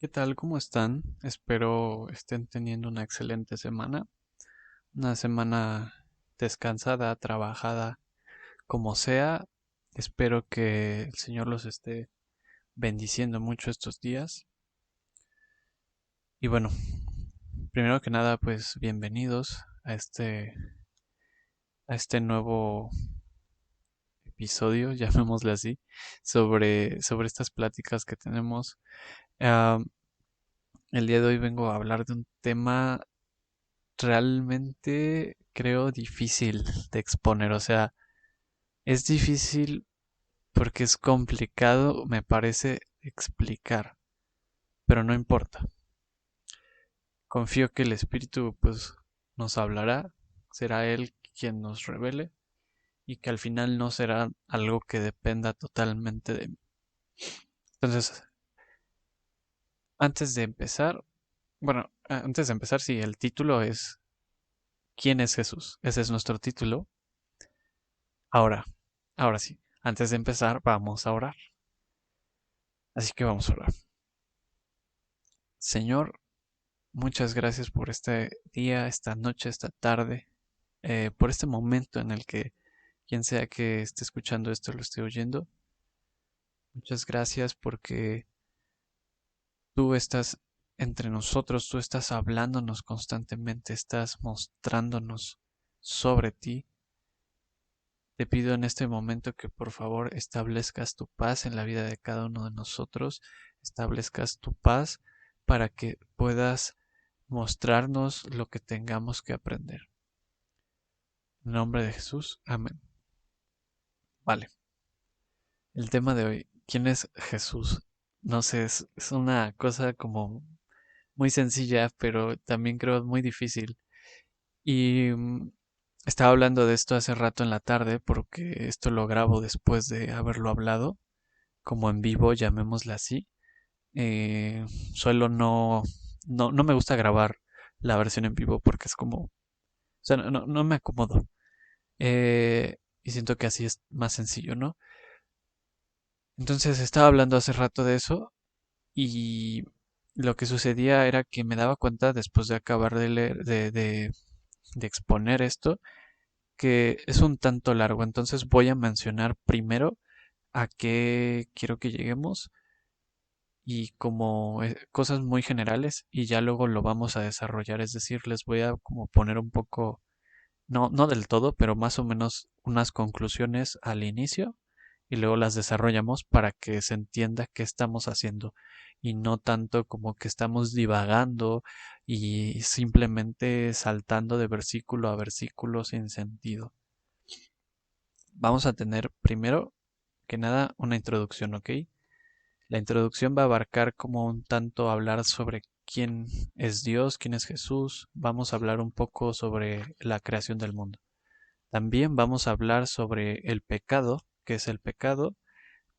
¿Qué tal? ¿Cómo están? Espero estén teniendo una excelente semana. Una semana descansada, trabajada, como sea. Espero que el Señor los esté bendiciendo mucho estos días. Y bueno, primero que nada, pues bienvenidos a este nuevo episodio, llamémosle así, sobre estas pláticas que tenemos. Ah, el día de hoy vengo a hablar de un tema realmente creo difícil de exponer. O sea, es difícil porque es complicado, me parece, explicar, pero no importa. Confío que el Espíritu pues nos hablará, será Él quien nos revele y que al final no será algo que dependa totalmente de mí. Entonces, antes de empezar, bueno, antes de empezar, sí, el título es ¿Quién es Jesús? Ese es nuestro título. Ahora, ahora sí, antes de empezar, vamos a orar. Así que vamos a orar. Señor, muchas gracias por este día, esta noche, esta tarde, por este momento en el que quien sea que esté escuchando esto lo esté oyendo. Muchas gracias porque tú estás entre nosotros, tú estás hablándonos constantemente, estás mostrándonos sobre ti. Te pido en este momento que por favor establezcas tu paz en la vida de cada uno de nosotros, establezcas tu paz para que puedas mostrarnos lo que tengamos que aprender. En nombre de Jesús, amén. Vale, el tema de hoy, ¿quién es Jesús? No sé, es una cosa como muy sencilla, pero también creo muy difícil. Y estaba hablando de esto hace rato en la tarde, porque esto lo grabo después de haberlo hablado, como en vivo, llamémosla así. Suelo no me gusta grabar la versión en vivo porque es como, o sea, no me acomodo. Y siento que así es más sencillo, ¿no? Entonces estaba hablando hace rato de eso y lo que sucedía era que me daba cuenta después de acabar de leer, de exponer esto, que es un tanto largo. Entonces voy a mencionar primero a qué quiero que lleguemos y como cosas muy generales y ya luego lo vamos a desarrollar. Es decir, les voy a como poner un poco, no del todo, pero más o menos unas conclusiones al inicio y luego las desarrollamos para que se entienda qué estamos haciendo y no tanto como que estamos divagando y simplemente saltando de versículo a versículo sin sentido. Vamos a tener primero que nada una introducción, ¿ok? La introducción va a abarcar como un tanto hablar sobre quién es Dios, quién es Jesús. Vamos a hablar un poco sobre la creación del mundo. También vamos a hablar sobre el pecado, qué es el pecado.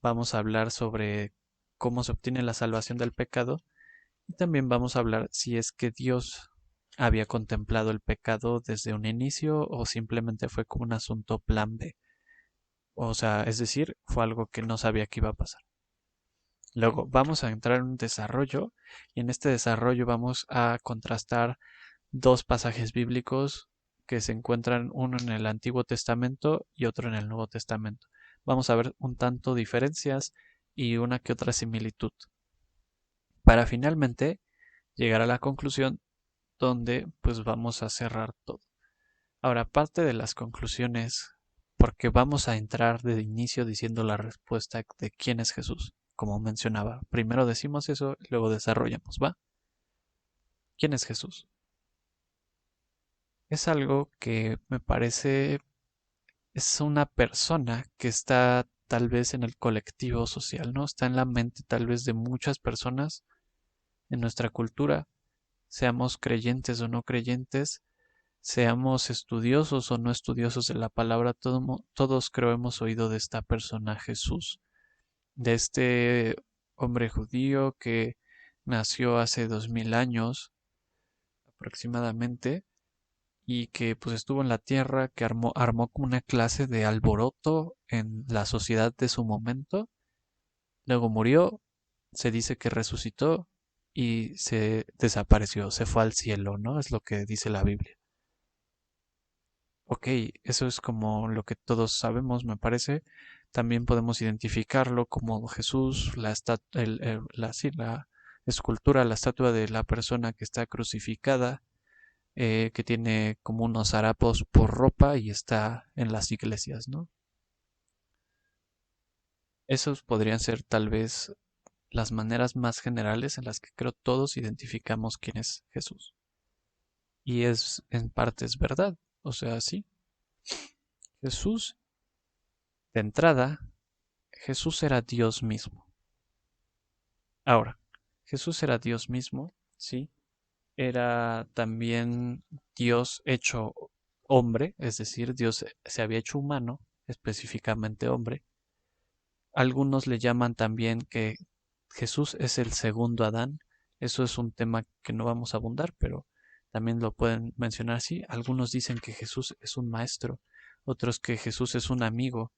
Vamos a hablar sobre cómo se obtiene la salvación del pecado. Y también vamos a hablar si es que Dios había contemplado el pecado desde un inicio o simplemente fue como un asunto plan B. O sea, es decir, fue algo que no sabía que iba a pasar. Luego vamos a entrar en un desarrollo y en este desarrollo vamos a contrastar dos pasajes bíblicos que se encuentran uno en el Antiguo Testamento y otro en el Nuevo Testamento. Vamos a ver un tanto diferencias y una que otra similitud para finalmente llegar a la conclusión donde pues vamos a cerrar todo. Ahora, parte de las conclusiones, porque vamos a entrar de inicio diciendo la respuesta de quién es Jesús, como mencionaba. Primero decimos eso y luego desarrollamos, ¿va? ¿Quién es Jesús? Es algo que me parece es una persona que está tal vez en el colectivo social, ¿no? Está en la mente tal vez de muchas personas en nuestra cultura, seamos creyentes o no creyentes, seamos estudiosos o no estudiosos de la palabra, todos creo hemos oído de esta persona Jesús, de este hombre judío que nació hace 2000 años aproximadamente y que pues estuvo en la tierra, que armó como una clase de alboroto en la sociedad de su momento, luego murió, se dice que resucitó y se desapareció, se fue al cielo, ¿no? Es lo que dice la Biblia. Ok, eso es como lo que todos sabemos, me parece. También podemos identificarlo como Jesús, la escultura, la estatua de la persona que está crucificada, que tiene como unos harapos por ropa y está en las iglesias, ¿no? Esos podrían ser tal vez las maneras más generales en las que creo todos identificamos quién es Jesús. Y es en parte es verdad. O sea, sí, Jesús, de entrada, Jesús era Dios mismo. Ahora, Jesús era Dios mismo, sí. Era también Dios hecho hombre, es decir, Dios se había hecho humano, específicamente hombre. Algunos le llaman también que Jesús es el segundo Adán. Eso es un tema que no vamos a abundar, pero también lo pueden mencionar así. Algunos dicen que Jesús es un maestro, otros que Jesús es un amigo.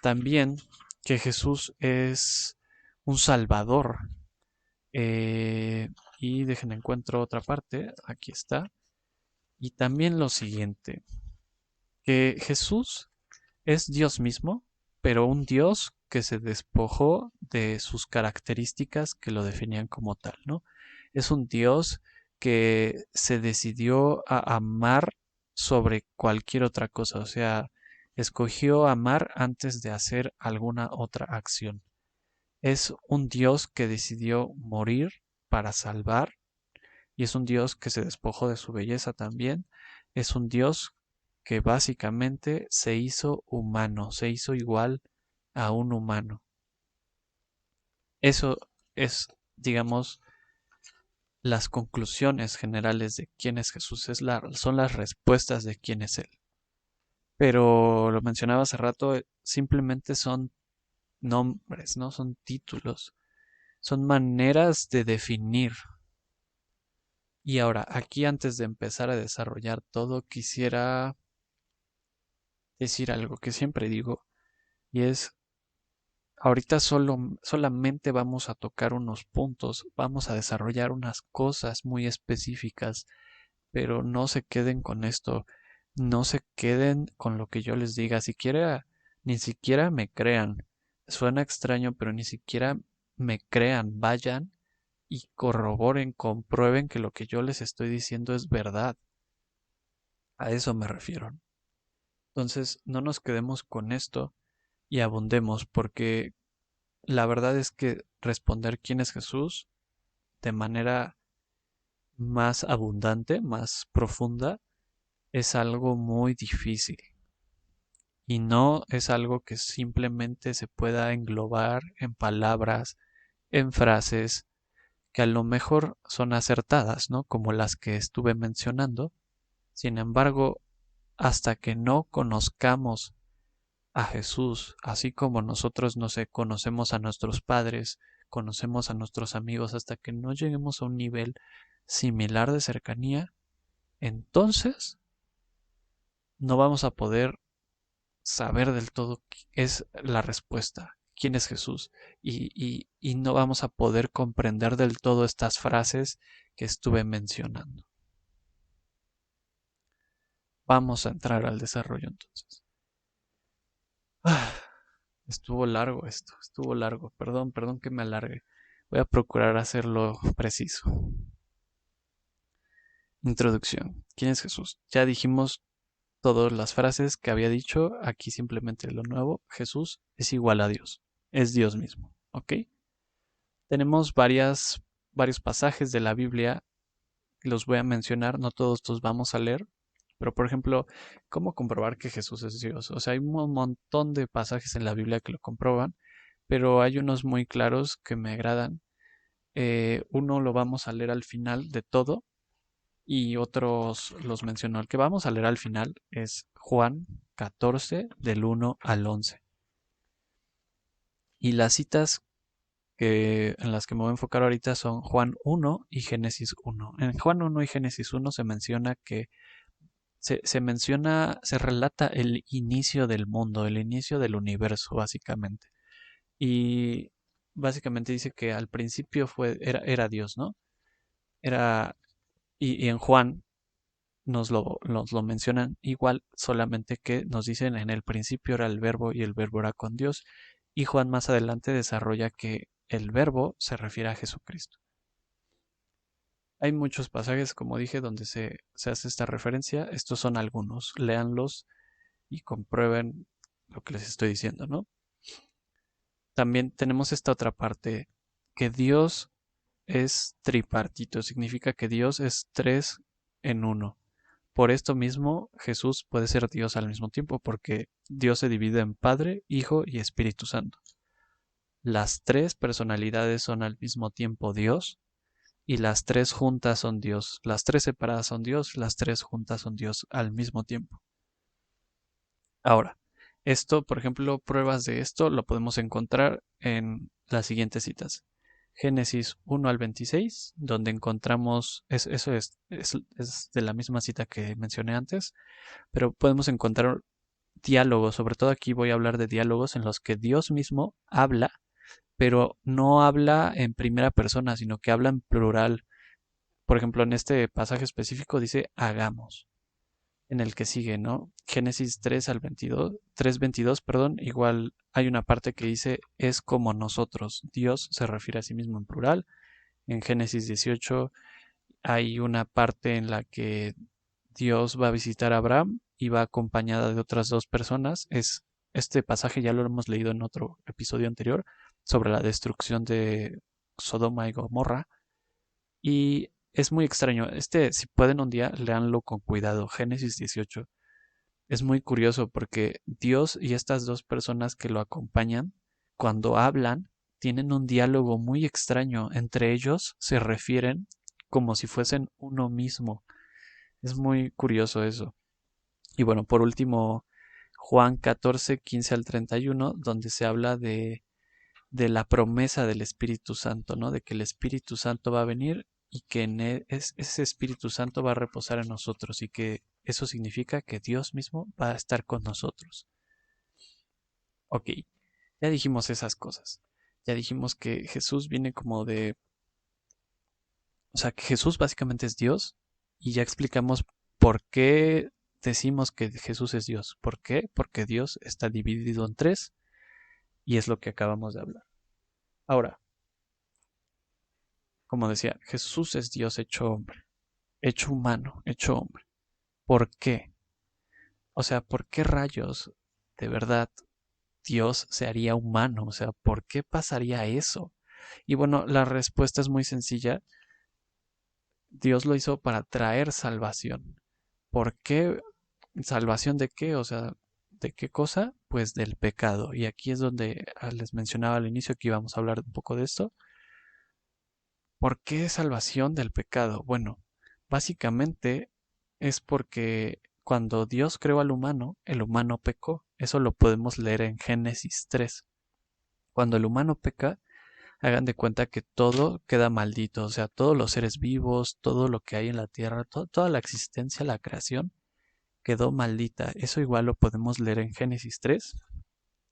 También que Jesús es un salvador. Eh, y dejen encuentro otra parte, aquí está. Y también lo siguiente, que Jesús es Dios mismo, pero un Dios que se despojó de sus características que lo definían como tal, ¿no? Es un Dios que se decidió a amar sobre cualquier otra cosa, o sea, escogió amar antes de hacer alguna otra acción. Es un Dios que decidió morir para salvar y es un Dios que se despojó de su belleza también. Es un Dios que básicamente se hizo humano, se hizo igual a un humano. Eso es, digamos, las conclusiones generales de quién es Jesús, son las respuestas de quién es Él. Pero lo mencionaba hace rato, simplemente son nombres, no son títulos, son maneras de definir. Y ahora, aquí antes de empezar a desarrollar todo, quisiera decir algo que siempre digo, y es, ahorita solamente vamos a tocar unos puntos, vamos a desarrollar unas cosas muy específicas, pero no se queden con esto, no se queden con lo que yo les diga, siquiera, ni siquiera me crean. Suena extraño, pero ni siquiera me crean, vayan y corroboren, comprueben que lo que yo les estoy diciendo es verdad. A eso me refiero. Entonces, no nos quedemos con esto y abundemos, porque la verdad es que responder quién es Jesús de manera más abundante, más profunda, es algo muy difícil. Y no es algo que simplemente se pueda englobar en palabras, en frases, que a lo mejor son acertadas, ¿no? Como las que estuve mencionando. Sin embargo, hasta que no conozcamos a Jesús, así como nosotros, no sé, conocemos a nuestros padres, conocemos a nuestros amigos, hasta que no lleguemos a un nivel similar de cercanía, entonces no vamos a poder saber del todo qué es la respuesta, quién es Jesús, y no vamos a poder comprender del todo estas frases que estuve mencionando. Vamos a entrar al desarrollo entonces. Ah, estuvo largo esto, estuvo largo. Perdón, perdón que me alargue. Voy a procurar hacerlo preciso. Introducción. ¿Quién es Jesús? Ya dijimos todas las frases que había dicho. Aquí simplemente lo nuevo. Jesús es igual a Dios. Es Dios mismo. ¿Ok? Tenemos varios pasajes de la Biblia. Los voy a mencionar. No todos los vamos a leer. Pero, por ejemplo, ¿cómo comprobar que Jesús es Dios? O sea, hay un montón de pasajes en la Biblia que lo comprueban, pero hay unos muy claros que me agradan. Uno lo vamos a leer al final de todo y otros los menciono. El que vamos a leer al final es Juan 14 del 1 al 11. Y las citas en las que me voy a enfocar ahorita son Juan 1 y Génesis 1. En Juan 1 y Génesis 1 se menciona se relata el inicio del mundo, el inicio del universo, básicamente. Y básicamente dice que al principio era Dios, ¿no? Era, y en Juan nos lo mencionan igual, solamente que nos dicen en el principio era el verbo y el verbo era con Dios. Y Juan más adelante desarrolla que el verbo se refiere a Jesucristo. Hay muchos pasajes, como dije, donde se hace esta referencia. Estos son algunos. Léanlos y comprueben lo que les estoy diciendo, ¿no? También tenemos esta otra parte, que Dios es tripartito, significa que Dios es tres en uno. Por esto mismo, Jesús puede ser Dios al mismo tiempo, porque Dios se divide en Padre, Hijo y Espíritu Santo. Las tres personalidades son al mismo tiempo Dios, y las tres juntas son Dios. Las tres separadas son Dios, las tres juntas son Dios al mismo tiempo. Ahora, esto, por ejemplo, pruebas de esto lo podemos encontrar en las siguientes citas. Génesis 1 al 26, donde encontramos, eso es de la misma cita que mencioné antes, pero podemos encontrar diálogos, sobre todo aquí voy a hablar de diálogos en los que Dios mismo habla, pero no habla en primera persona, sino que habla en plural. Por ejemplo, en este pasaje específico dice hagamos. En el que sigue, ¿no? Génesis 3 al 22, 3:22, perdón, igual hay una parte que dice es como nosotros. Dios se refiere a sí mismo en plural. En Génesis 18 hay una parte en la que Dios va a visitar a Abraham y va acompañada de otras dos personas. Este pasaje ya lo hemos leído en otro episodio anterior sobre la destrucción de Sodoma y Gomorra. Y es muy extraño. Si pueden un día, leanlo con cuidado. Génesis 18. Es muy curioso porque Dios y estas dos personas que lo acompañan, cuando hablan, tienen un diálogo muy extraño. Entre ellos se refieren como si fuesen uno mismo. Es muy curioso eso. Y bueno, por último, Juan 14:15 al 31, donde se habla de la promesa del Espíritu Santo, ¿no? De que el Espíritu Santo va a venir y que ese Espíritu Santo va a reposar en nosotros y que eso significa que Dios mismo va a estar con nosotros. Ok, ya dijimos esas cosas. Ya dijimos que Jesús viene como de... O sea, que Jesús básicamente es Dios y ya explicamos por qué decimos que Jesús es Dios. ¿Por qué? Porque Dios está dividido en tres y es lo que acabamos de hablar. Ahora, como decía, Jesús es Dios hecho hombre, hecho humano, hecho hombre. ¿Por qué? O sea, ¿por qué rayos de verdad Dios se haría humano? O sea, ¿por qué pasaría eso? Y bueno, la respuesta es muy sencilla. Dios lo hizo para traer salvación. ¿Por qué? ¿Salvación de qué? O sea, ¿de qué cosa? Pues del pecado. Y aquí es donde les mencionaba al inicio que íbamos a hablar un poco de esto. ¿Por qué salvación del pecado? Bueno, básicamente es porque cuando Dios creó al humano, el humano pecó. Eso lo podemos leer en Génesis 3. Cuando el humano peca, hagan de cuenta que todo queda maldito, o sea, todos los seres vivos, todo lo que hay en la tierra, toda la existencia, la creación, quedó maldita. Eso igual lo podemos leer en Génesis 3,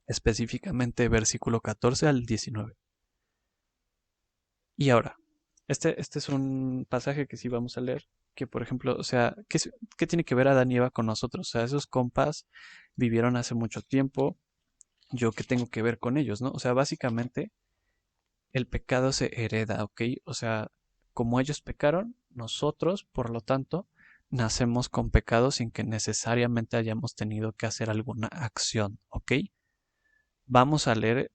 específicamente versículo 14 al 19. Y ahora, este es un pasaje que sí vamos a leer, que por ejemplo, o sea, ¿qué tiene que ver Adán y Eva con nosotros? O sea, esos compas vivieron hace mucho tiempo, yo qué tengo que ver con ellos, ¿no? O sea, básicamente el pecado se hereda, ¿ok? O sea, como ellos pecaron, nosotros, por lo tanto, nacemos con pecado sin que necesariamente hayamos tenido que hacer alguna acción, ¿ok? Vamos a leer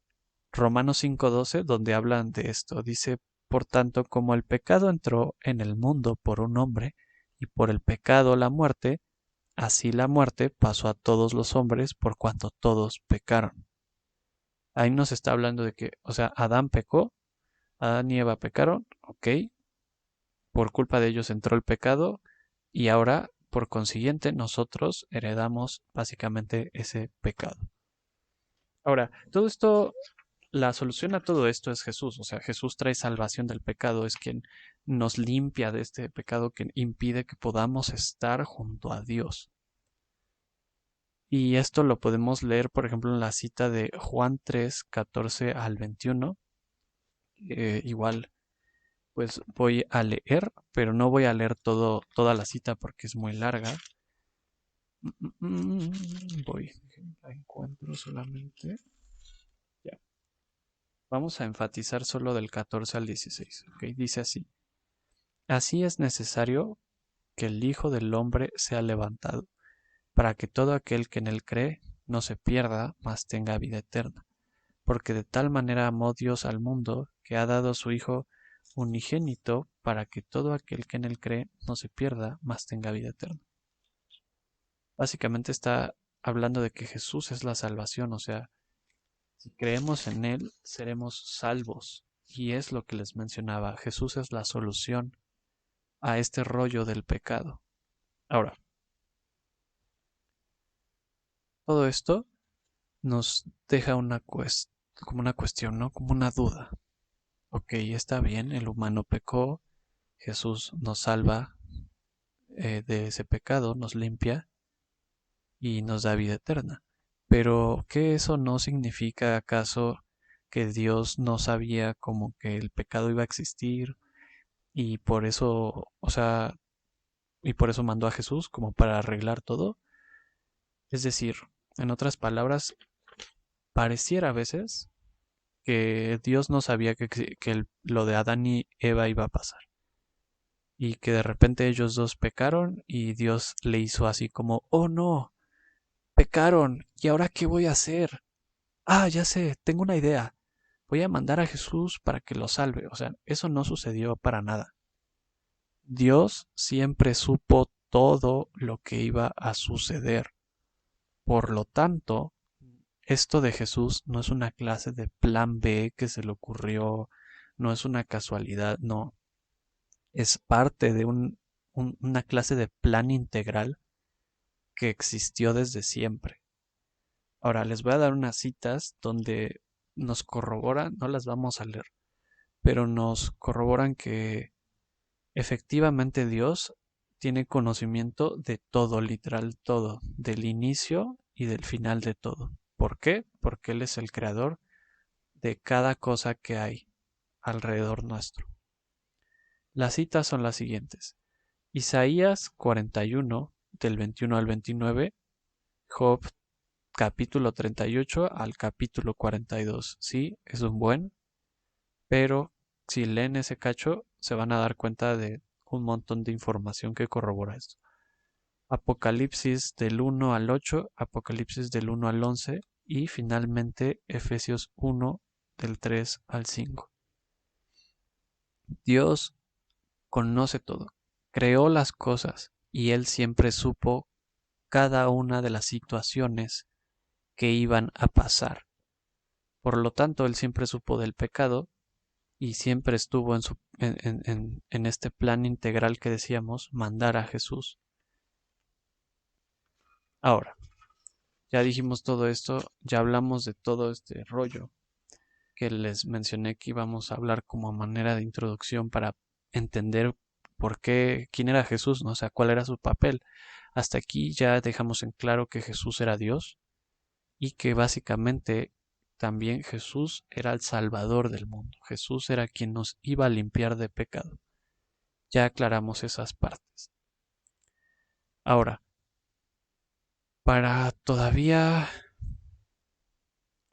Romanos 5:12, donde hablan de esto. Dice, por tanto, como el pecado entró en el mundo por un hombre, y por el pecado la muerte, así la muerte pasó a todos los hombres por cuanto todos pecaron. Ahí nos está hablando de que, o sea, Adán pecó, Adán y Eva pecaron, ok, por culpa de ellos entró el pecado y ahora, por consiguiente, nosotros heredamos básicamente ese pecado. Ahora, todo esto, la solución a todo esto es Jesús, o sea, Jesús trae salvación del pecado, es quien nos limpia de este pecado que impide que podamos estar junto a Dios. Y esto lo podemos leer, por ejemplo, en la cita de Juan 3, 14 al 21, igual, pues voy a leer, pero no voy a leer toda la cita porque es muy larga. Voy, la encuentro solamente. Ya. Vamos a enfatizar solo del 14 al 16. ¿Ok? Dice así. Así es necesario que el Hijo del Hombre sea levantado, para que todo aquel que en él cree no se pierda, mas tenga vida eterna. Porque de tal manera amó Dios al mundo, que ha dado a su Hijo unigénito, para que todo aquel que en él cree no se pierda, mas tenga vida eterna. Básicamente está hablando de que Jesús es la salvación, o sea, si creemos en Él, seremos salvos. Y es lo que les mencionaba, Jesús es la solución a este rollo del pecado. Ahora, todo esto nos deja como una cuestión, ¿no? Como una duda. Ok, está bien, el humano pecó, Jesús nos salva de ese pecado, nos limpia y nos da vida eterna. Pero, ¿qué eso no significa acaso que Dios no sabía como que el pecado iba a existir y por eso, o sea, y por eso mandó a Jesús como para arreglar todo? Es decir, en otras palabras, pareciera a veces que Dios no sabía que lo de Adán y Eva iba a pasar y que de repente ellos dos pecaron y Dios le hizo así como, oh no, pecaron, ¿y ahora qué voy a hacer? Ah, ya sé, tengo una idea. Voy a mandar a Jesús para que lo salve. O sea, eso no sucedió para nada. Dios siempre supo todo lo que iba a suceder. Por lo tanto, esto de Jesús no es una clase de plan B que se le ocurrió, no es una casualidad, no. Es parte de una clase de plan integral que existió desde siempre. Ahora les voy a dar unas citas donde nos corroboran, no las vamos a leer, pero nos corroboran que efectivamente Dios tiene conocimiento de todo, literal todo, del inicio y del final de todo. ¿Por qué? Porque Él es el creador de cada cosa que hay alrededor nuestro. Las citas son las siguientes. Isaías 41, del 21 al 29, Job capítulo 38 al capítulo 42. Sí, es un buen, pero si leen ese cacho se van a dar cuenta de un montón de información que corrobora esto. Apocalipsis del 1 al 8, Apocalipsis del 1 al 11 y finalmente Efesios 1 del 3 al 5. Dios conoce todo, creó las cosas y Él siempre supo cada una de las situaciones que iban a pasar. Por lo tanto, Él siempre supo del pecado y siempre estuvo en este plan integral que decíamos, mandar a Jesús. Ahora, ya dijimos todo esto, ya hablamos de todo este rollo que les mencioné que íbamos a hablar como manera de introducción para entender por qué, quién era Jesús, ¿no? O sea, cuál era su papel. Hasta aquí ya dejamos en claro que Jesús era Dios y que básicamente también Jesús era el Salvador del mundo. Jesús era quien nos iba a limpiar de pecado. Ya aclaramos esas partes. Ahora, para todavía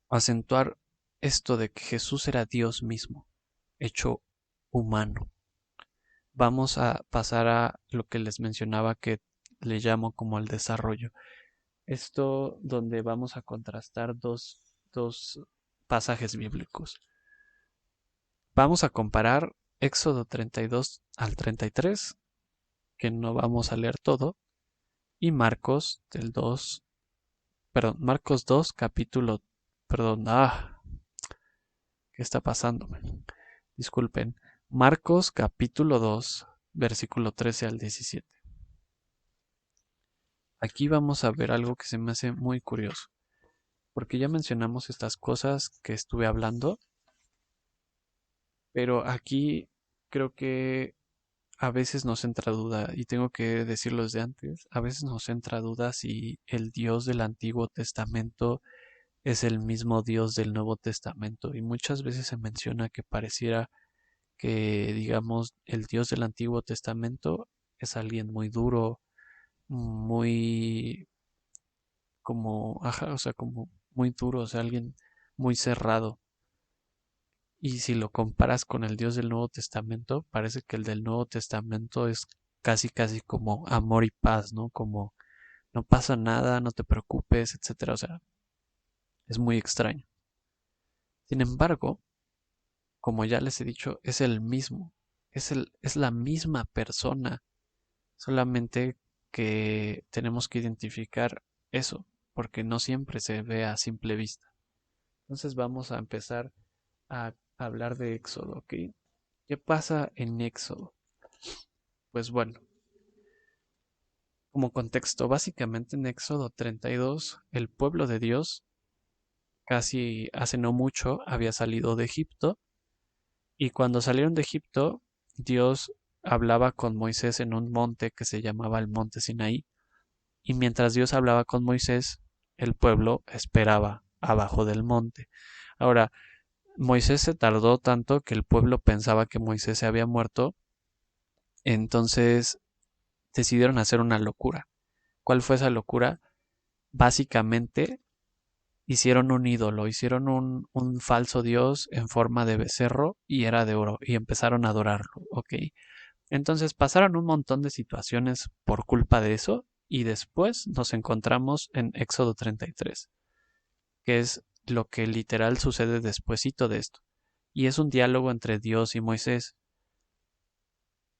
acentuar esto de que Jesús era Dios mismo, hecho humano, vamos a pasar a lo que les mencionaba que le llamo como el desarrollo. Esto donde vamos a contrastar dos pasajes bíblicos. Vamos a comparar Éxodo 32 al 33, que no vamos a leer todo, y Marcos del 2, perdón, Marcos 2, capítulo, perdón, ¿qué está pasándome? Disculpen, Marcos capítulo 2, versículo 13 al 17. Aquí vamos a ver algo que se me hace muy curioso, porque ya mencionamos estas cosas que estuve hablando, pero aquí creo que a veces nos entra duda, y tengo que decirlo desde antes, a veces nos entra duda si el Dios del Antiguo Testamento es el mismo Dios del Nuevo Testamento y muchas veces se menciona que pareciera que, digamos, el Dios del Antiguo Testamento es alguien muy duro, muy como, ajá, o sea, como muy duro, o sea, alguien muy cerrado. Y si lo comparas con el Dios del Nuevo Testamento, parece que el del Nuevo Testamento es casi, casi como amor y paz, ¿no? Como no pasa nada, no te preocupes, etcétera. O sea, es muy extraño. Sin embargo, como ya les he dicho, es el mismo, es la misma persona, solamente que tenemos que identificar eso, porque no siempre se ve a simple vista. Entonces vamos a empezar a hablar de Éxodo, ¿ok? ¿Qué pasa en Éxodo? Pues bueno, como contexto, básicamente en Éxodo 32, el pueblo de Dios casi hace no mucho había salido de Egipto y cuando salieron de Egipto, Dios hablaba con Moisés en un monte que se llamaba el monte Sinaí y mientras Dios hablaba con Moisés, el pueblo esperaba abajo del monte. Ahora, Moisés se tardó tanto que el pueblo pensaba que Moisés se había muerto, entonces decidieron hacer una locura. ¿Cuál fue esa locura? Básicamente hicieron un ídolo, hicieron un falso dios en forma de becerro y era de oro y empezaron a adorarlo, ¿ok? Entonces pasaron un montón de situaciones por culpa de eso y después nos encontramos en Éxodo 33, que es lo que literal sucede despuesito de esto. Y es un diálogo entre Dios y Moisés.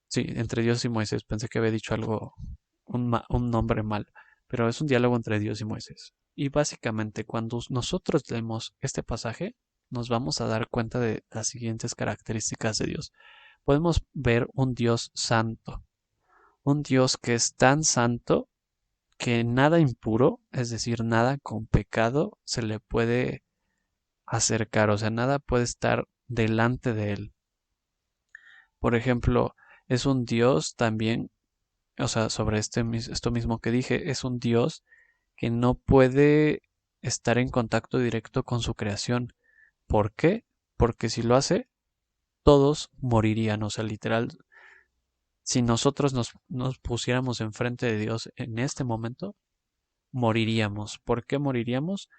Sí, entre Dios y Moisés. Pensé que había dicho algo, un nombre mal, pero es un diálogo entre Dios y Moisés. Y básicamente cuando nosotros leemos este pasaje, nos vamos a dar cuenta de las siguientes características de Dios. Podemos ver un Dios santo, un Dios que es tan santo que nada impuro, es decir, nada con pecado, se le puede acercar, o sea, nada puede estar delante de él. Por ejemplo, es un Dios también, o sea, sobre esto mismo que dije, es un Dios que no puede estar en contacto directo con su creación. ¿Por qué? Porque si lo hace, todos morirían. O sea, literal, si nosotros nos pusiéramos enfrente de Dios en este momento, moriríamos. ¿Por qué moriríamos?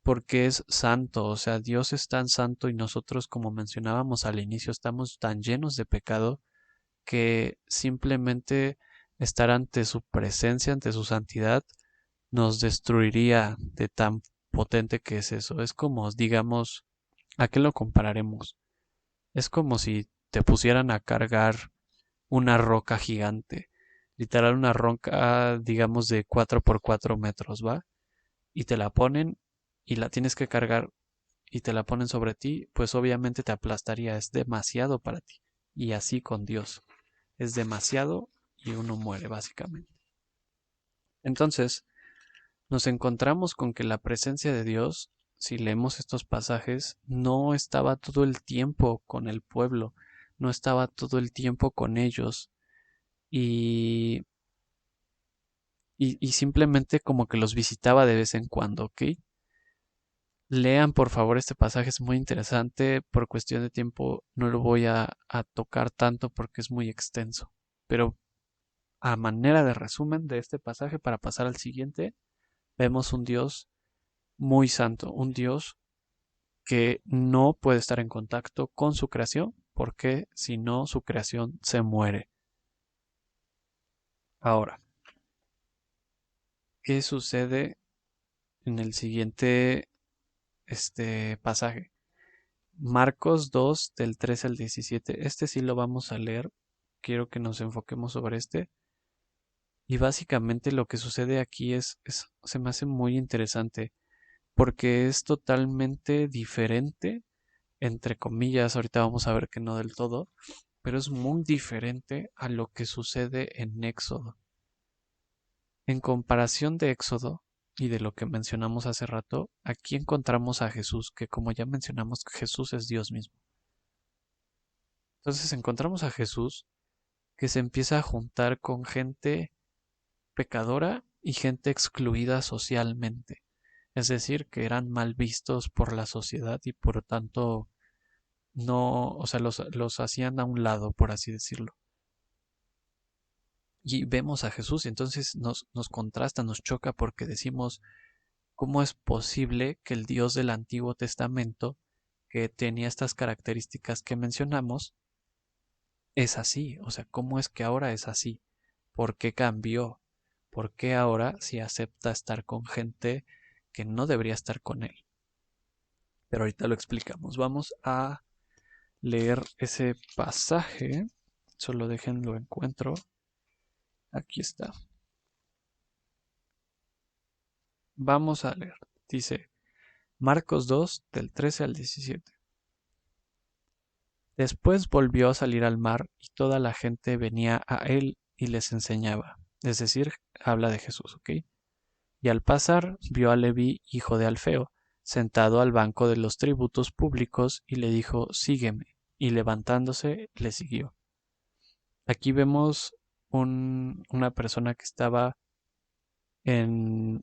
Porque es santo. O sea, Dios es tan santo y nosotros, como mencionábamos al inicio, estamos tan llenos de pecado que simplemente estar ante su presencia, ante su santidad, nos destruiría de tan potente que es eso. Es como, digamos, ¿a qué lo compararemos? Es como si te pusieran a cargar una roca gigante, literal una roca, digamos, de 4 por 4 metros, ¿va? Y te la ponen y la tienes que cargar y te la ponen sobre ti, pues obviamente te aplastaría, es demasiado para ti. Y así con Dios, es demasiado y uno muere básicamente. Entonces, nos encontramos con que la presencia de Dios, si leemos estos pasajes, no estaba todo el tiempo con el pueblo, no estaba todo el tiempo con ellos y, y simplemente como que los visitaba de vez en cuando, ¿ok? Lean por favor este pasaje, es muy interesante, por cuestión de tiempo no lo voy a tocar tanto porque es muy extenso, pero a manera de resumen de este pasaje para pasar al siguiente, vemos un Dios muy santo, un Dios que no puede estar en contacto con su creación porque si no su creación se muere. Ahora, ¿qué sucede en el siguiente pasaje? Marcos 2 del 13 al 17. Este sí lo vamos a leer. Quiero que nos enfoquemos sobre este. Y básicamente lo que sucede aquí se me hace muy interesante porque es totalmente diferente, entre comillas, ahorita vamos a ver que no del todo, pero es muy diferente a lo que sucede en Éxodo. En comparación de Éxodo y de lo que mencionamos hace rato, aquí encontramos a Jesús, que como ya mencionamos, Jesús es Dios mismo. Entonces encontramos a Jesús que se empieza a juntar con gente pecadora y gente excluida socialmente. es decir, que eran mal vistos por la sociedad y por tanto no, o sea, los hacían a un lado, por así decirlo. Y vemos a Jesús y entonces nos contrasta, nos choca porque decimos, ¿cómo es posible que el Dios del Antiguo Testamento, que tenía estas características que mencionamos, es así? O sea, ¿cómo es que ahora es así? ¿Por qué cambió? ¿Por qué ahora si acepta estar con gente que no debería estar con él? Pero ahorita lo explicamos. Vamos a leer ese pasaje. Solo déjenlo encuentro. Aquí está. Vamos a leer. Dice Marcos 2 del 13 al 17. Después volvió a salir al mar y toda la gente venía a él y les enseñaba. Es decir, habla de Jesús, ¿ok? Y al pasar vio a Leví, hijo de Alfeo, sentado al banco de los tributos públicos y le dijo, sígueme. Y levantándose le siguió. Aquí vemos una persona que estaba en,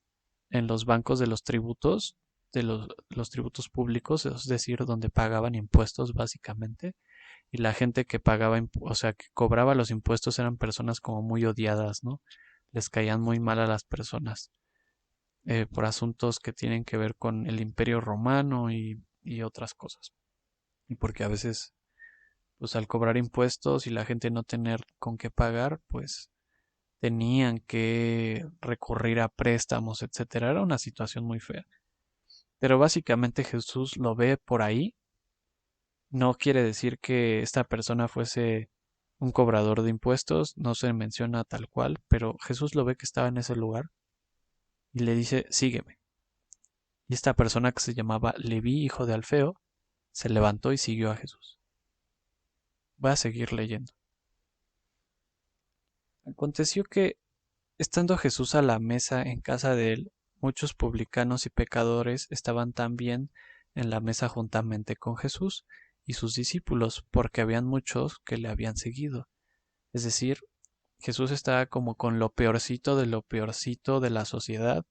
en los bancos de los tributos, de los tributos públicos, es decir, donde pagaban impuestos básicamente. Y la gente que pagaba, o sea, que cobraba los impuestos eran personas como muy odiadas, ¿no? Les caían muy mal a las personas por asuntos que tienen que ver con el Imperio Romano y otras cosas. Y porque a veces, pues al cobrar impuestos y la gente no tener con qué pagar, pues tenían que recurrir a préstamos, etcétera. Era una situación muy fea. Pero básicamente Jesús lo ve por ahí. No quiere decir que esta persona fuese un cobrador de impuestos, no se menciona tal cual, pero Jesús lo ve que estaba en ese lugar y le dice, sígueme. Y esta persona que se llamaba Leví, hijo de Alfeo, se levantó y siguió a Jesús. Voy a seguir leyendo. Aconteció que, estando Jesús a la mesa en casa de él, muchos publicanos y pecadores estaban también en la mesa juntamente con Jesús y sus discípulos, porque habían muchos que le habían seguido. Es decir, Jesús estaba como con lo peorcito de la sociedad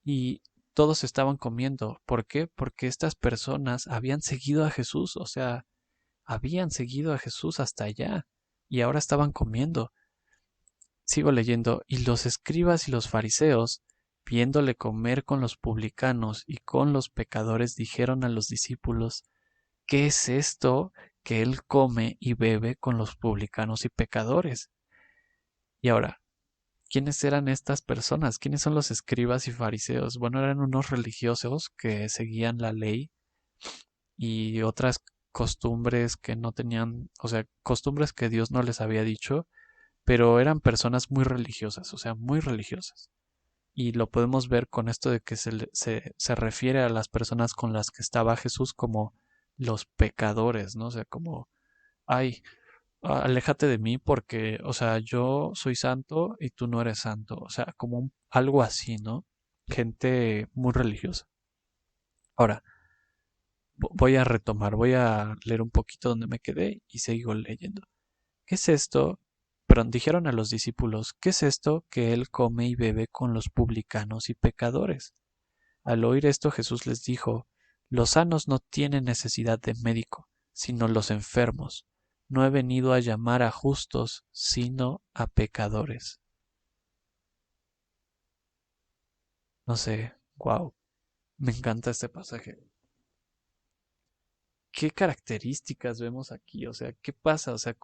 y todos estaban comiendo. ¿Por qué? Porque estas personas habían seguido a Jesús, o sea, habían seguido a Jesús hasta allá y ahora estaban comiendo. Sigo leyendo, y los escribas y los fariseos, viéndole comer con los publicanos y con los pecadores, dijeron a los discípulos, ¿qué es esto que él come y bebe con los publicanos y pecadores? Y ahora, ¿quiénes eran estas personas? ¿Quiénes son los escribas y fariseos? Bueno, eran unos religiosos que seguían la ley y otras costumbres que no tenían, o sea, costumbres que Dios no les había dicho, pero eran personas muy religiosas, o sea, muy religiosas. Y lo podemos ver con esto de que se refiere a las personas con las que estaba Jesús como los pecadores, ¿no? O sea, como, ay, aléjate de mí porque, o sea, yo soy santo y tú no eres santo. O sea, como algo así, ¿no? Gente muy religiosa. Ahora, voy a retomar, voy a leer un poquito donde me quedé y sigo leyendo. ¿Qué es esto? Perdón, dijeron a los discípulos, ¿qué es esto que él come y bebe con los publicanos y pecadores? Al oír esto Jesús les dijo, los sanos no tienen necesidad de médico, sino los enfermos. No he venido a llamar a justos, sino a pecadores. No sé, wow, me encanta este pasaje. ¿Qué características vemos aquí? O sea, ¿qué pasa? O sea,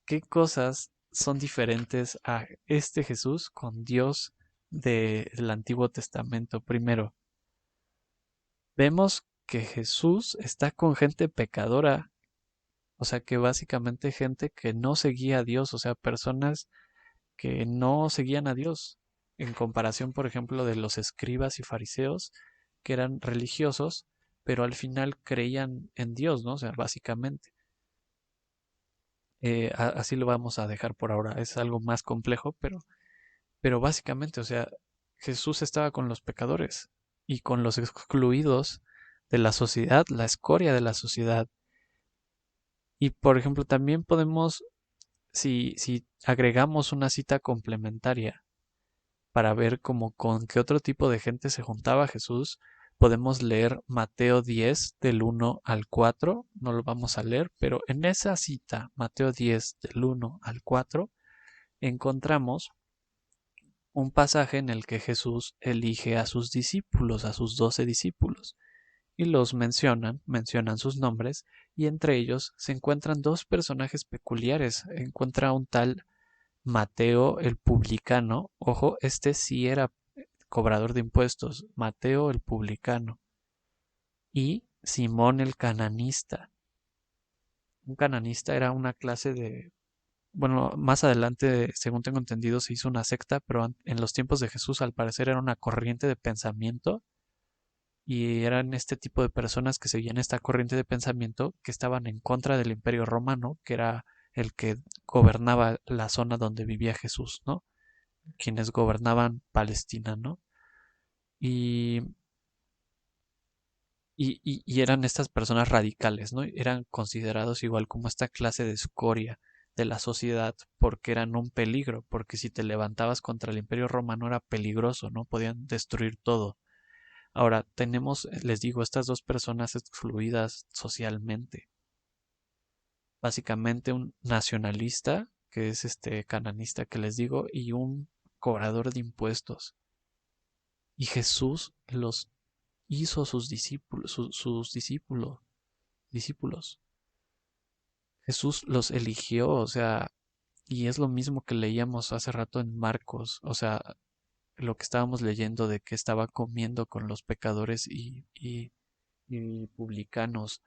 qué cosas son diferentes a este Jesús con Dios del Antiguo Testamento? Primero, vemos que Jesús está con gente pecadora, o sea que básicamente gente que no seguía a Dios, o sea, personas que no seguían a Dios, en comparación, por ejemplo, de los escribas y fariseos, que eran religiosos, pero al final creían en Dios, ¿no? O sea, básicamente. Así lo vamos a dejar por ahora. Es algo más complejo, pero básicamente, o sea, Jesús estaba con los pecadores y con los excluidos de la sociedad, la escoria de la sociedad. Y por ejemplo, también podemos, si agregamos una cita complementaria, para ver como con qué otro tipo de gente se juntaba Jesús, podemos leer Mateo 10 del 1 al 4, no lo vamos a leer, pero en esa cita, Mateo 10 del 1 al 4, encontramos un pasaje en el que Jesús elige a sus discípulos, a sus 12 discípulos, y los mencionan sus nombres, y entre ellos se encuentran dos personajes peculiares. Encuentra un tal Mateo el publicano, ojo, este sí era cobrador de impuestos, Mateo el publicano, y Simón el cananista. Un cananista era una clase de, bueno, más adelante, según tengo entendido, se hizo una secta, pero en los tiempos de Jesús al parecer era una corriente de pensamiento y eran este tipo de personas que seguían esta corriente de pensamiento que estaban en contra del Imperio Romano, que era el que gobernaba la zona donde vivía Jesús, ¿no? Quienes gobernaban Palestina, ¿no? Y, y eran estas personas radicales, ¿no? Eran considerados igual como esta clase de escoria de la sociedad porque eran un peligro, porque si te levantabas contra el Imperio Romano era peligroso, ¿no? Podían destruir todo. Ahora, tenemos, les digo, estas dos personas excluidas socialmente. Básicamente un nacionalista, que es este cananista que les digo, y un cobrador de impuestos. Y Jesús los hizo sus discípulos, discípulos. Jesús los eligió, o sea, y es lo mismo que leíamos hace rato en Marcos, o sea, lo que estábamos leyendo de que estaba comiendo con los pecadores y publicanos.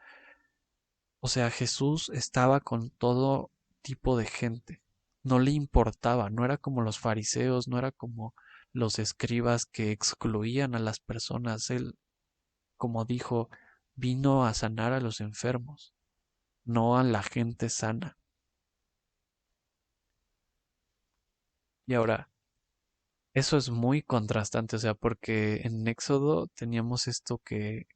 O sea, Jesús estaba con todo tipo de gente. No le importaba, no era como los fariseos, no era como los escribas que excluían a las personas. Él, como dijo, vino a sanar a los enfermos, no a la gente sana. Y ahora, eso es muy contrastante, o sea, porque en Éxodo teníamos esto que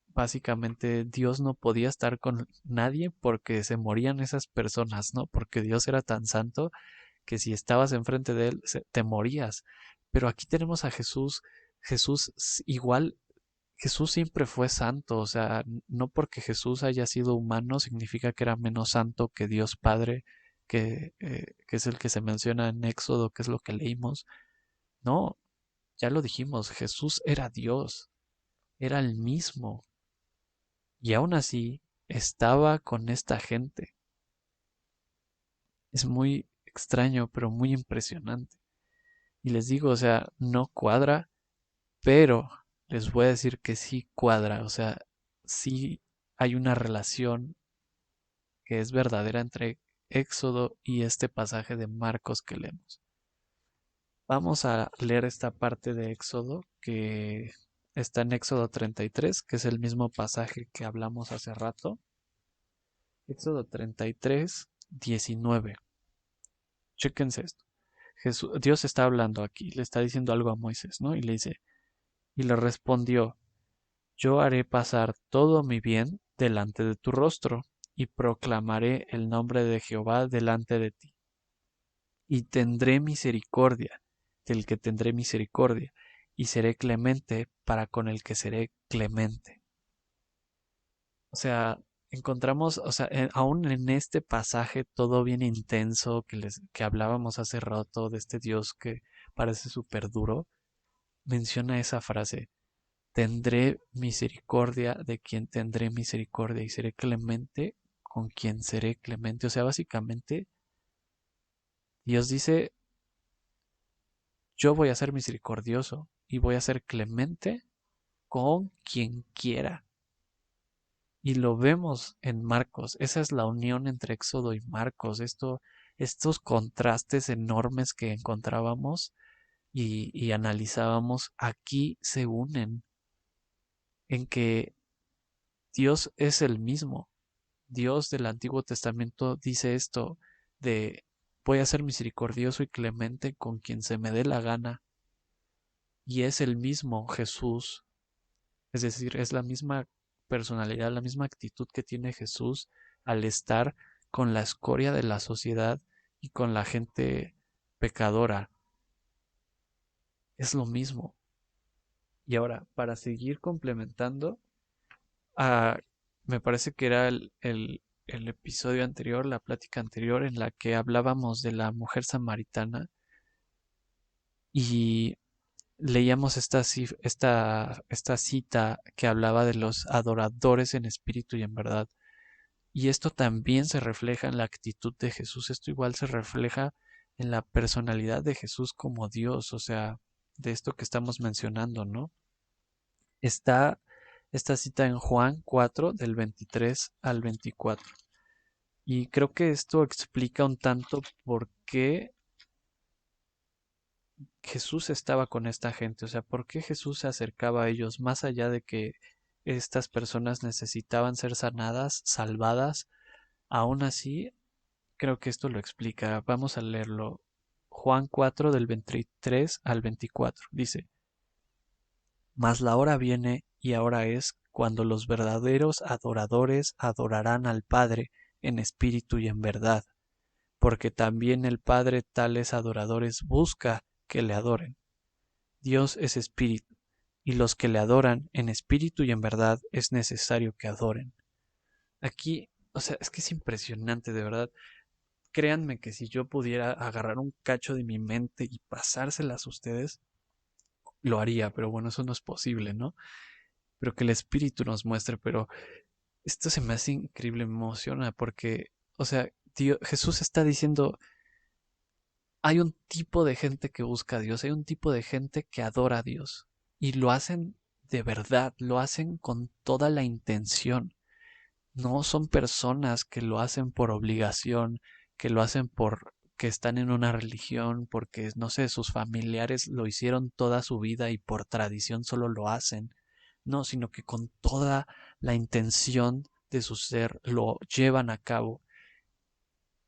básicamente Dios no podía estar con nadie porque se morían esas personas, ¿no? Porque Dios era tan santo que si estabas enfrente de él te morías. Pero aquí tenemos a Jesús, Jesús igual, Jesús siempre fue santo, o sea, no porque Jesús haya sido humano significa que era menos santo que Dios Padre, que es el que se menciona en Éxodo, que es lo que leímos. No, ya lo dijimos, Jesús era Dios, era el mismo, y aún así estaba con esta gente. Es muy extraño, pero muy impresionante. Y les digo, o sea, no cuadra, pero les voy a decir que sí cuadra, o sea, sí hay una relación que es verdadera entre Éxodo y este pasaje de Marcos que leemos. Vamos a leer esta parte de Éxodo que está en Éxodo 33, que es el mismo pasaje que hablamos hace rato. Éxodo 33, 19. Chéquense esto. Dios está hablando aquí, le está diciendo algo a Moisés, ¿no? Y le dice, y le respondió, yo haré pasar todo mi bien delante de tu rostro, y proclamaré el nombre de Jehová delante de ti. Y tendré misericordia del que tendré misericordia, y seré clemente para con el que seré clemente. O sea, encontramos, o sea, aún en este pasaje todo bien intenso que hablábamos hace rato de este Dios que parece súper duro, menciona esa frase, tendré misericordia de quien tendré misericordia y seré clemente con quien seré clemente. O sea, básicamente Dios dice, yo voy a ser misericordioso y voy a ser clemente con quien quiera. Y lo vemos en Marcos. Esa es la unión entre Éxodo y Marcos. Estos contrastes enormes que encontrábamos y analizábamos aquí se unen en que Dios es el mismo. Dios del Antiguo Testamento dice esto de voy a ser misericordioso y clemente con quien se me dé la gana. Y es el mismo Jesús, es decir, es la misma personalidad, la misma actitud que tiene Jesús al estar con la escoria de la sociedad y con la gente pecadora. Es lo mismo. Y ahora, para seguir complementando, me parece que era el episodio anterior, la plática anterior, en la que hablábamos de la mujer samaritana y leíamos esta cita que hablaba de los adoradores en espíritu y en verdad. Y esto también se refleja en la actitud de Jesús. Esto igual se refleja en la personalidad de Jesús como Dios, o sea, de esto que estamos mencionando, ¿no? Está esta cita en Juan 4, del 23 al 24. Y creo que esto explica un tanto por qué Jesús estaba con esta gente, o sea, por qué Jesús se acercaba a ellos, más allá de que estas personas necesitaban ser sanadas, salvadas, aún así, creo que esto lo explica. Vamos a leerlo. Juan 4 del 23 al 24. Dice, mas la hora viene y ahora es cuando los verdaderos adoradores adorarán al Padre en espíritu y en verdad, porque también el Padre tales adoradores busca que le adoren. Dios es espíritu, y los que le adoran en espíritu y en verdad es necesario que adoren. Aquí, o sea, es que es impresionante, de verdad. Créanme que si yo pudiera agarrar un cacho de mi mente y pasárselas a ustedes, lo haría, pero bueno, eso no es posible, ¿no? Pero que el espíritu nos muestre, pero esto se me hace increíble, me emociona, porque, o sea, Jesús está diciendo, hay un tipo de gente que busca a Dios, hay un tipo de gente que adora a Dios, y lo hacen de verdad, lo hacen con toda la intención. No son personas que lo hacen por obligación, que lo hacen por que están en una religión, porque, no sé, sus familiares lo hicieron toda su vida y por tradición solo lo hacen. No, sino que con toda la intención de su ser lo llevan a cabo.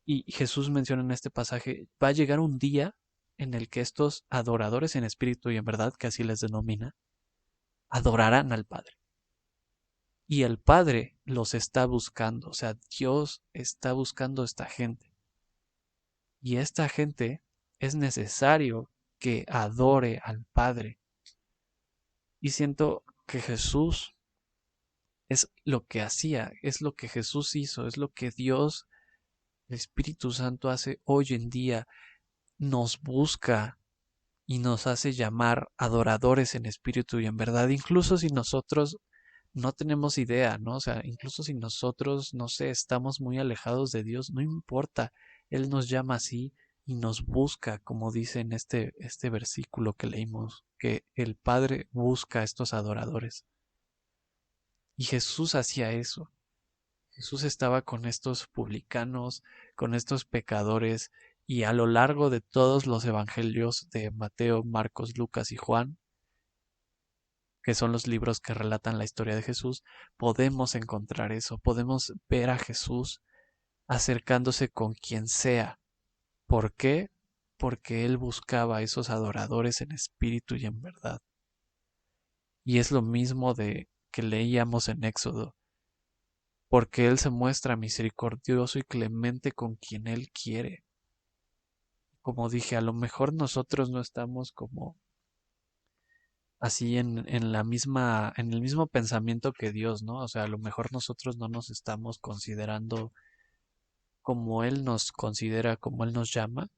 Y Jesús menciona en este pasaje, va a llegar un día en el que estos adoradores en espíritu y en verdad, que así les denomina, adorarán al Padre. Y el Padre los está buscando, o sea, Dios está buscando a esta gente. Y esta gente es necesario que adore al Padre. Y siento que Jesús es lo que hacía, es lo que Jesús hizo, es lo que Dios, el Espíritu Santo hace hoy en día. Nos busca y nos hace llamar adoradores en espíritu y en verdad, incluso si nosotros no tenemos idea, ¿no? O sea, incluso si nosotros, no sé, estamos muy alejados de Dios, no importa, Él nos llama así y nos busca, como dice en este versículo que leímos, que el Padre busca a estos adoradores. Y Jesús hacía eso. Jesús estaba con estos publicanos, con estos pecadores, y a lo largo de todos los evangelios de Mateo, Marcos, Lucas y Juan, que son los libros que relatan la historia de Jesús, podemos encontrar eso, podemos ver a Jesús acercándose con quien sea. ¿Por qué? Porque Él buscaba a esos adoradores en espíritu y en verdad. Y es lo mismo de que leíamos en Éxodo, porque Él se muestra misericordioso y clemente con quien Él quiere. Como dije, a lo mejor nosotros no estamos como así en la misma, en el mismo pensamiento que Dios, ¿no? O sea, a lo mejor nosotros no nos estamos considerando como Él nos considera, como Él nos llama,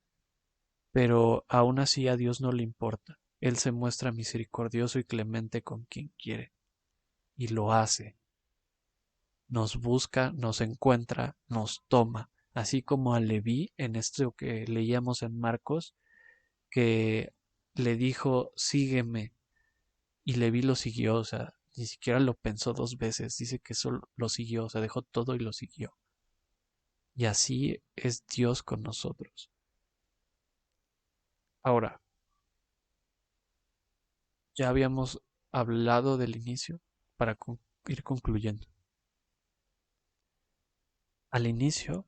pero aún así a Dios no le importa. Él se muestra misericordioso y clemente con quien quiere, y lo hace. Nos busca, nos encuentra, nos toma, así como a Leví en esto que leíamos en Marcos, que le dijo, sígueme, y Leví lo siguió, o sea, ni siquiera lo pensó dos veces, dice que solo lo siguió, o sea, dejó todo y lo siguió. Y así es Dios con nosotros. Ahora, ya habíamos hablado del inicio para ir concluyendo. Al inicio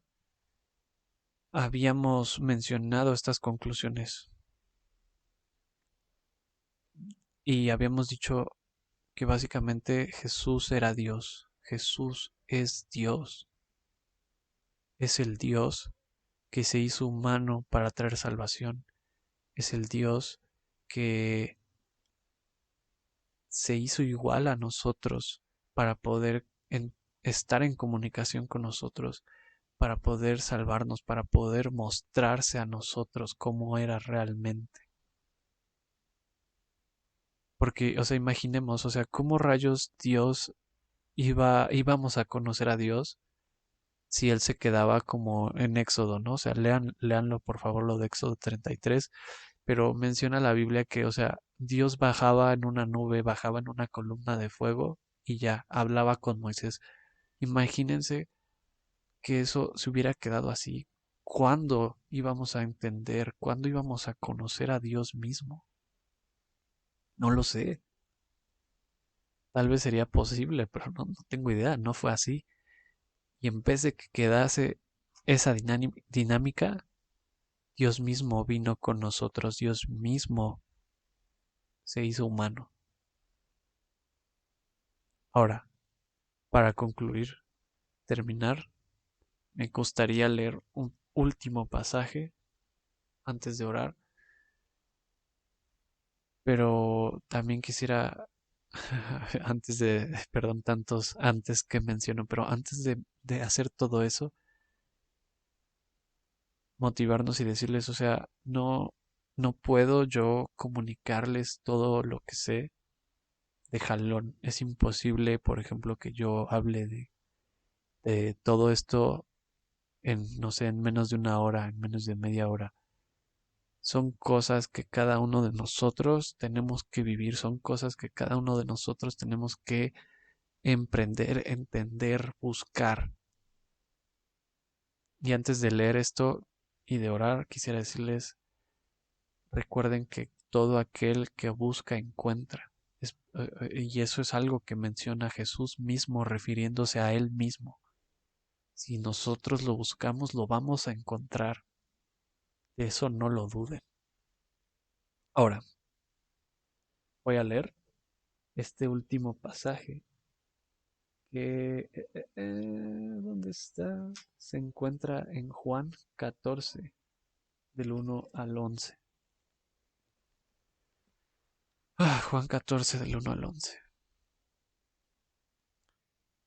habíamos mencionado estas conclusiones y habíamos dicho que básicamente Jesús era Dios. Jesús es Dios. Es el Dios que se hizo humano para traer salvación. Es el Dios que se hizo igual a nosotros para poder estar en comunicación con nosotros, para poder salvarnos, para poder mostrarse a nosotros cómo era realmente. Porque, o sea, imaginemos, o sea, cómo rayos íbamos a conocer a Dios si Él se quedaba como en Éxodo, ¿no? O sea, léanlo por favor lo de Éxodo 33, pero menciona la Biblia que, o sea, Dios bajaba en una nube, bajaba en una columna de fuego y ya hablaba con Moisés. Imagínense que eso se hubiera quedado así. ¿Cuándo íbamos a entender? ¿Cuándo íbamos a conocer a Dios mismo? No lo sé. Tal vez sería posible, pero no tengo idea. No fue así. Y en vez de que quedase esa dinámica, Dios mismo vino con nosotros. Dios mismo se hizo humano. Ahora, para concluir, terminar, me gustaría leer un último pasaje antes de orar, pero también quisiera, perdón, tantos antes que menciono, pero antes de hacer todo eso, motivarnos y decirles, o sea, no puedo yo comunicarles todo lo que sé de jalón. Es imposible, por ejemplo, que yo hable de todo esto en, no sé, en menos de una hora, en menos de media hora. Son cosas que cada uno de nosotros tenemos que vivir, son cosas que cada uno de nosotros tenemos que emprender, entender, buscar. Y antes de leer esto y de orar, quisiera decirles, recuerden que todo aquel que busca encuentra. Y eso es algo que menciona Jesús mismo refiriéndose a Él mismo. Si nosotros lo buscamos, lo vamos a encontrar. De eso no lo duden. Ahora, voy a leer este último pasaje que, ¿dónde está? Se encuentra en Juan 14, del 1 al 11. Juan 14, del 1 al 11.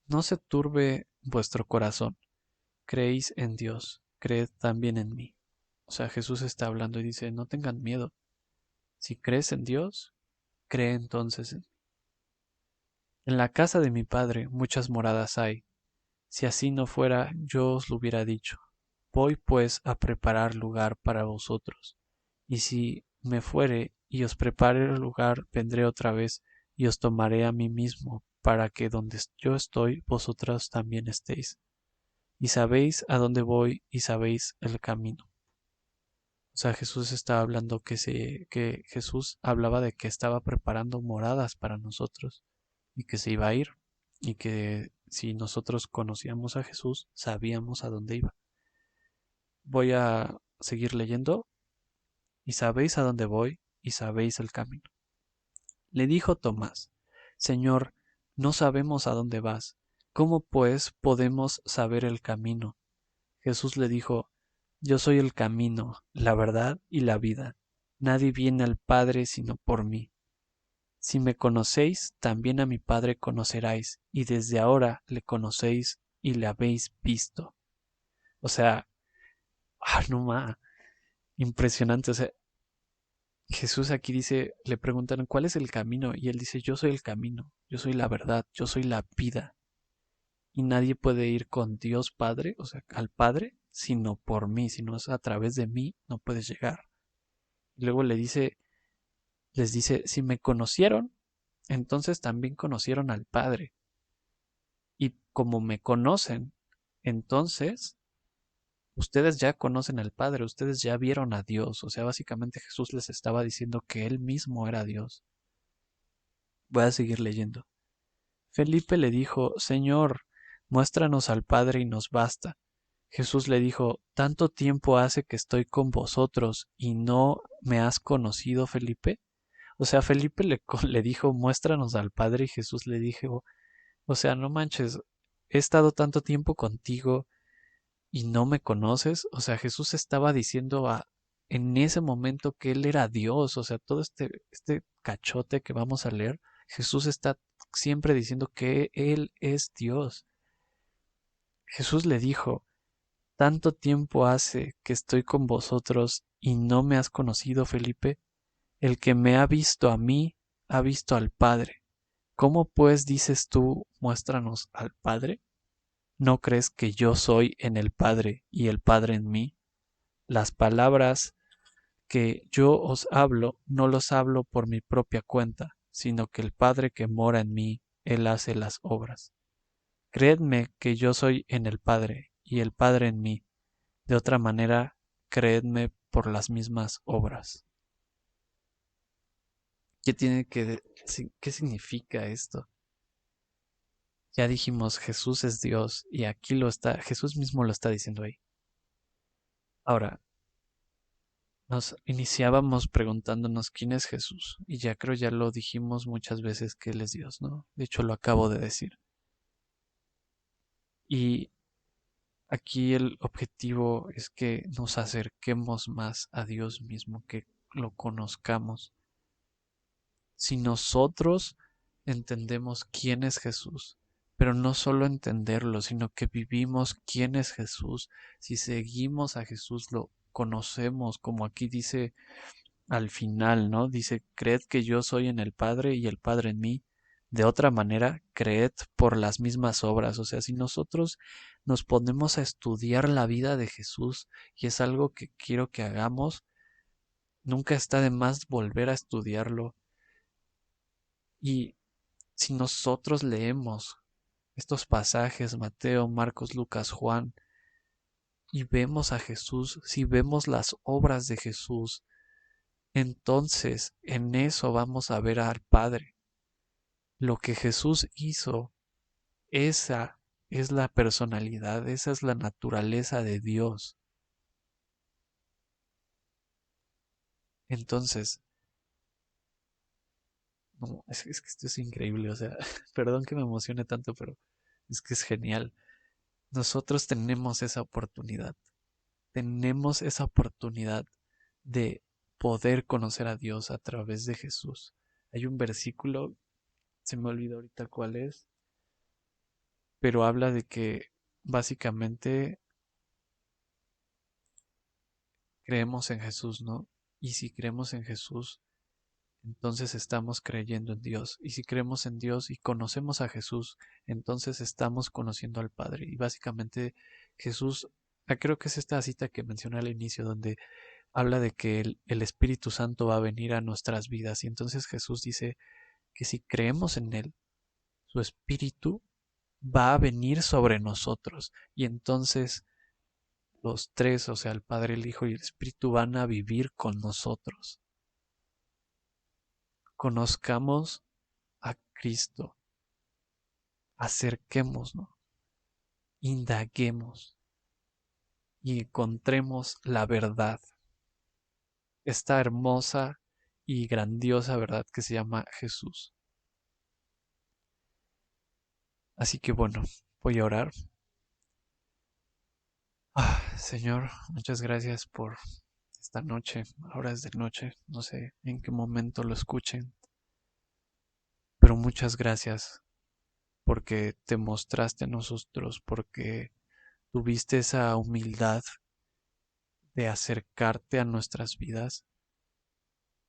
No se turbe vuestro corazón. Creéis en Dios, creed también en mí. O sea, Jesús está hablando y dice, no tengan miedo. Si crees en Dios, cree entonces en mí. En la casa de mi Padre muchas moradas hay. Si así no fuera, yo os lo hubiera dicho. Voy pues a preparar lugar para vosotros. Y si me fuere y os prepare el lugar, vendré otra vez y os tomaré a mí mismo, para que donde yo estoy, vosotros también estéis. Y sabéis a dónde voy y sabéis el camino. O sea, Jesús estaba hablando que Jesús hablaba de que estaba preparando moradas para nosotros y que se iba a ir y que si nosotros conocíamos a Jesús, sabíamos a dónde iba. Voy a seguir leyendo. Y sabéis a dónde voy y sabéis el camino. Le dijo Tomás, Señor, no sabemos a dónde vas. ¿Cómo pues podemos saber el camino? Jesús le dijo, Yo soy el camino, la verdad y la vida. Nadie viene al Padre sino por mí. Si me conocéis, también a mi Padre conoceráis, y desde ahora le conocéis y le habéis visto. O sea, no más, impresionante. O sea, Jesús aquí dice, le preguntan, ¿cuál es el camino? Y él dice, yo soy el camino, yo soy la verdad, yo soy la vida. Y nadie puede ir con Dios Padre, o sea, al Padre, sino por mí, si no es a través de mí, no puedes llegar. Y luego les dice, si me conocieron, entonces también conocieron al Padre. Y como me conocen, entonces ustedes ya conocen al Padre, ustedes ya vieron a Dios. O sea, básicamente Jesús les estaba diciendo que Él mismo era Dios. Voy a seguir leyendo. Felipe le dijo, Señor, muéstranos al Padre y nos basta. Jesús le dijo, ¿tanto tiempo hace que estoy con vosotros y no me has conocido, Felipe? O sea, Felipe le dijo, muéstranos al Padre y Jesús le dijo, o sea, no manches, he estado tanto tiempo contigo y no me conoces. O sea, Jesús estaba diciendo en ese momento que Él era Dios. O sea, todo este cachote que vamos a leer, Jesús está siempre diciendo que Él es Dios. Jesús le dijo, tanto tiempo hace que estoy con vosotros y no me has conocido, Felipe. El que me ha visto a mí, ha visto al Padre. ¿Cómo pues dices tú, muéstranos al Padre? ¿No crees que yo soy en el Padre y el Padre en mí? Las palabras que yo os hablo, no los hablo por mi propia cuenta, sino que el Padre que mora en mí, Él hace las obras. Creedme que yo soy en el Padre y el Padre en mí. De otra manera, creedme por las mismas obras. ¿Qué significa esto? Ya dijimos, Jesús es Dios y aquí Jesús mismo lo está diciendo ahí. Ahora, nos iniciábamos preguntándonos quién es Jesús y ya creo ya lo dijimos muchas veces que Él es Dios, ¿no? De hecho, lo acabo de decir. Y aquí el objetivo es que nos acerquemos más a Dios mismo, que lo conozcamos. Si nosotros entendemos quién es Jesús, pero no solo entenderlo, sino que vivimos quién es Jesús, si seguimos a Jesús, lo conocemos, como aquí dice al final, ¿no? Dice, creed que yo soy en el Padre y el Padre en mí. De otra manera, creed por las mismas obras. O sea, si nosotros nos ponemos a estudiar la vida de Jesús, y es algo que quiero que hagamos, nunca está de más volver a estudiarlo. Y si nosotros leemos estos pasajes, Mateo, Marcos, Lucas, Juan, y vemos a Jesús, si vemos las obras de Jesús, entonces en eso vamos a ver al Padre. Lo que Jesús hizo, esa es la personalidad, esa es la naturaleza de Dios. Entonces, no, es que esto es increíble, o sea, perdón que me emocione tanto, pero es que es genial. Nosotros tenemos esa oportunidad de poder conocer a Dios a través de Jesús. Hay un versículo, se me olvidó ahorita cuál es, pero habla de que básicamente creemos en Jesús, ¿no? Y si creemos en Jesús, entonces estamos creyendo en Dios. Y si creemos en Dios y conocemos a Jesús, entonces estamos conociendo al Padre. Y básicamente Jesús, creo que es esta cita que mencioné al inicio, donde habla de que el Espíritu Santo va a venir a nuestras vidas. Y entonces Jesús dice que si creemos en Él, su Espíritu va a venir sobre nosotros. Y entonces los tres, o sea, el Padre, el Hijo y el Espíritu, van a vivir con nosotros. Conozcamos a Cristo, acerquémonos, indaguemos y encontremos la verdad, esta hermosa y grandiosa verdad que se llama Jesús. Así que bueno, voy a orar. Señor, muchas gracias por esta noche. Ahora es de noche, no sé en qué momento lo escuchen, pero muchas gracias porque te mostraste a nosotros, porque tuviste esa humildad de acercarte a nuestras vidas,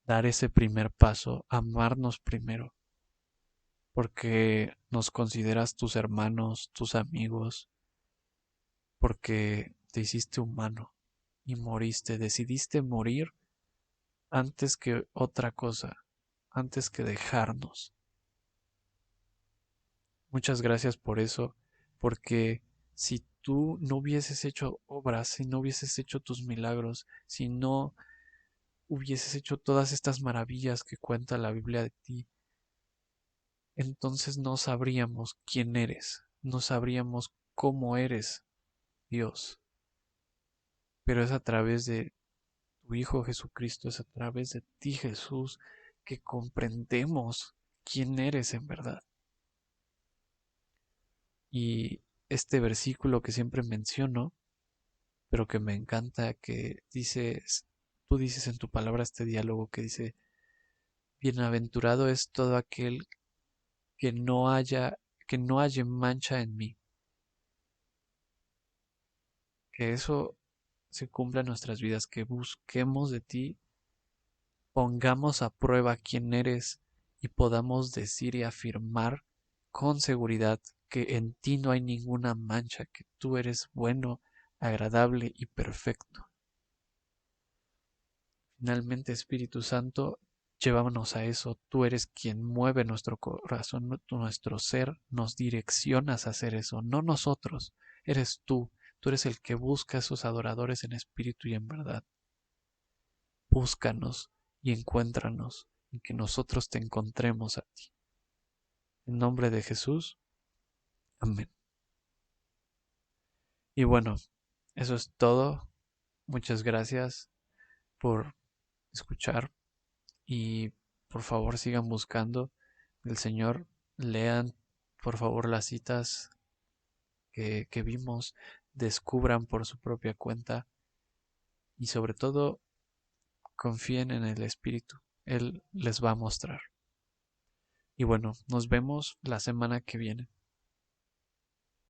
dar ese primer paso, amarnos primero, porque nos consideras tus hermanos, tus amigos, porque te hiciste humano y moriste, decidiste morir antes que otra cosa, antes que dejarnos. Muchas gracias por eso, porque si tú no hubieses hecho obras, si no hubieses hecho tus milagros, si no hubieses hecho todas estas maravillas que cuenta la Biblia de ti, entonces no sabríamos quién eres, no sabríamos cómo eres, Dios. Pero es a través de tu Hijo Jesucristo, es a través de ti, Jesús, que comprendemos quién eres en verdad. Y este versículo que siempre menciono, pero que me encanta, que dice tú dices en tu palabra este diálogo que dice, bienaventurado es todo aquel que no haya, que no haya mancha en mí. Que eso se cumpla en nuestras vidas, que busquemos de ti, pongamos a prueba quién eres y podamos decir y afirmar con seguridad que en ti no hay ninguna mancha, que tú eres bueno, agradable y perfecto. Finalmente, Espíritu Santo, llévanos a eso. Tú eres quien mueve nuestro corazón, nuestro ser, nos direccionas a hacer eso, no nosotros, eres tú. Tú eres el que busca a esos adoradores en espíritu y en verdad. Búscanos y encuéntranos y que nosotros te encontremos a ti. En nombre de Jesús, amén. Y bueno, eso es todo. Muchas gracias por escuchar y por favor sigan buscando del Señor. Lean por favor las citas que vimos, descubran por su propia cuenta y sobre todo confíen en el Espíritu. Él les va a mostrar. Y bueno, nos vemos la semana que viene.